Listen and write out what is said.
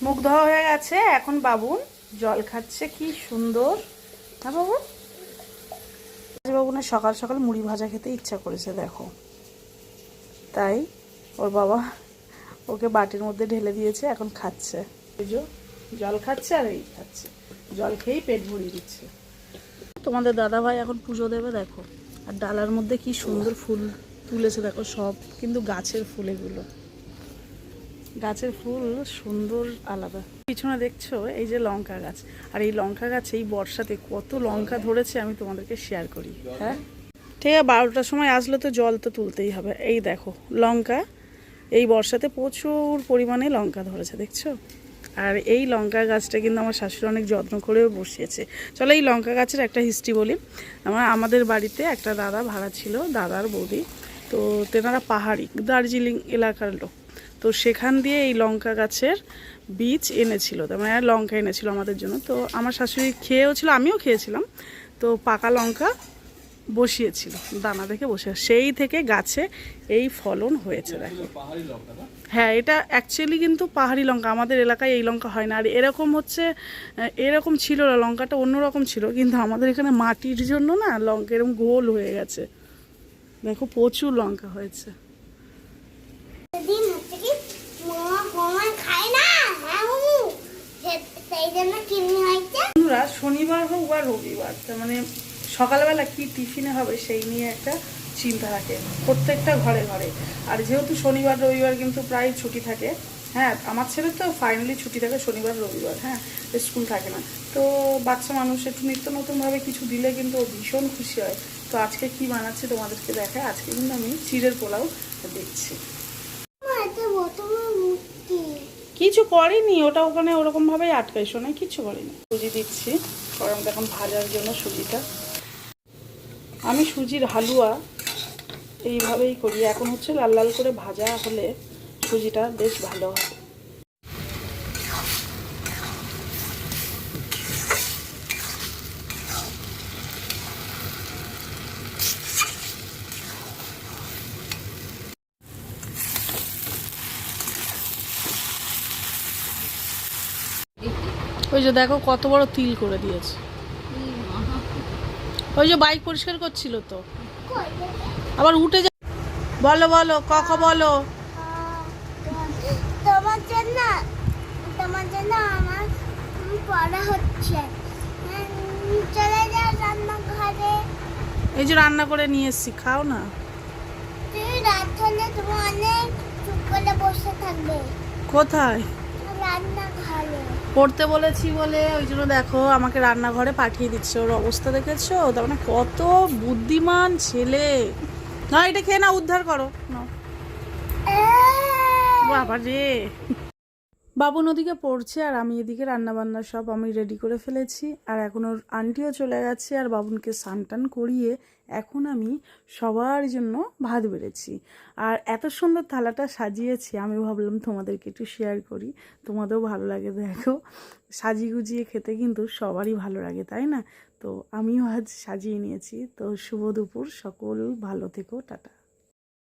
মুখ ধোয়া হয়ে গেছে, এখন বাবুন জল খাচ্ছে, কি সুন্দর। হ্যাঁ বাবুন, বাবুনের সকাল সকাল মুড়ি ভাজা খেতে ইচ্ছা করেছে দেখো, তাই ওর বাবা ওকে বাটির মধ্যে ঢেলে দিয়েছে, এখন খাচ্ছে। এই যে জল খাচ্ছে আর এই খাচ্ছে, জল খেয়েই পেট ভরিয়ে দিচ্ছে। তোমাদের দাদা ভাই এখন পুজো দেবে দেখো, আর ডালার মধ্যে কি সুন্দর ফুল তুলেছে দেখো, সব কিন্তু গাছের ফুল, এগুলো গাছের ফুল সুন্দর আলাদা। পিছনে দেখছো এই যে লঙ্কা গাছ, আর এই লঙ্কা গাছে এই বর্ষাতে কত লঙ্কা ধরেছে আমি তোমাদেরকে শেয়ার করি। হ্যাঁ ঠিক আছে, 12টার সময় আসলে তো জল তো তুলতেই হবে। এই দেখো লঙ্কা, এই বর্ষাতে প্রচুর পরিমাণে লঙ্কা ধরেছে দেখছো। আর এই লঙ্কা গাছটা কিন্তু আমার শাশুড়ি অনেক যত্ন করেও বসিয়েছে। চলো এই লঙ্কা গাছের একটা হিস্ট্রি বলি। আমাদের বাড়িতে একটা দাদা ভাড়া ছিল, দাদার বৌদি, তো তেনারা পাহাড়ি দার্জিলিং এলাকার লোক, তো সেখান দিয়ে এই লঙ্কা গাছের বীজ এনেছিল, তার মানে লঙ্কা এনেছিল আমাদের জন্য। তো আমার শাশুড়ি খেয়েও ছিল, আমিও খেয়েছিলাম। তো পাকা লঙ্কা বসিয়েছিল, দানা দেখে বসে, সেই থেকে গাছে এই ফলন হয়েছে দেখো। হ্যাঁ এটা অ্যাকচুয়ালি কিন্তু পাহাড়ি লঙ্কা, আমাদের এলাকায় এই লঙ্কা হয় না। আর এরকম হচ্ছে, এরকম ছিল না, লঙ্কাটা অন্যরকম ছিল, কিন্তু আমাদের এখানে মাটির জন্য না লঙ্কা এরকম গোল হয়ে গেছে দেখো, প্রচুর লঙ্কা হয়েছে। শনিবার হোক বা রবিবার, তার মানে সকালবেলা কি টিফিনে হবে সেই নিয়ে একটা চিন্তা থাকে প্রত্যেকটা ঘরে ঘরে। আর যেহেতু শনিবার রবিবার কিন্তু প্রায় ছুটি থাকে, হ্যাঁ আমার ছেলে তো ফাইনালি ছুটি থাকে শনিবার রবিবার, হ্যাঁ স্কুল থাকে না। তো বাচ্চা মানুষ একটু নিত্য নতুনভাবে কিছু দিলে কিন্তু ও ভীষণ খুশি হয়। তো আজকে কি বানাচ্ছি তোমাদেরকে দেখায়। আজকে কিন্তু আমি চিড়ের পোলাও দিচ্ছি। কিছু করেনি, ওটা ওখানে ওরকম ভাবেই আটকাই, শোনায় কিছু করেনি। সুজি দিচ্ছি, কারণ এখন ভাজার জন্য সুজিটা, আমি সুজির হালুয়া এইভাবেই করি। এখন হচ্ছে লাল লাল করে ভাজা হলে সুজিটা বেশ ভালো হবে। ওই যে দেখো কত বড় তিল করে দিয়েছে, ওই যে বাইক পরিষ্কার করছিল তো, আবার উঠে যা। বলো বলো কক বলো। তোমার জন্য আমার পড়া হচ্ছে, চলে যাও রান্নাঘরে। এই যে রান্না করে নিয়ে এসছি, খাও না। তুই রাত হলে তুমি অনেক চুপ করে বসে থাকবে। কোথায়? রান্নাঘরে পড়তে বলেছি বলে ওই জন্য দেখো আমাকে রান্নাঘরে পাঠিয়ে দিচ্ছে। ওর অবস্থা দেখেছো, তার মানে কত বুদ্ধিমান ছেলে। না এটা খেয়ে না, উদ্ধার করো না বাবা রে। বাবু নদীকে পড়ছে আর আমি এদিকে রান্নাবান্না সব আমি রেডি করে ফেলেছি। আর এখন ওর আন্টিও চলে গেছে, আর বাবুনকে স্নান টান করিয়ে এখন আমি সবার জন্য ভাত বেড়েছি। আর এত সুন্দর থালাটা সাজিয়েছি, আমি ভাবলাম তোমাদেরকে একটু শেয়ার করি, তোমাদেরও ভালো লাগে। দেখো সাজিয়ে গুজিয়ে খেতে কিন্তু সবারই ভালো লাগে, তাই না? তো আমিও আজ সাজিয়ে নিয়েছি। তো শুভ দুপুর, সকল ভালো থেকো, টাটা।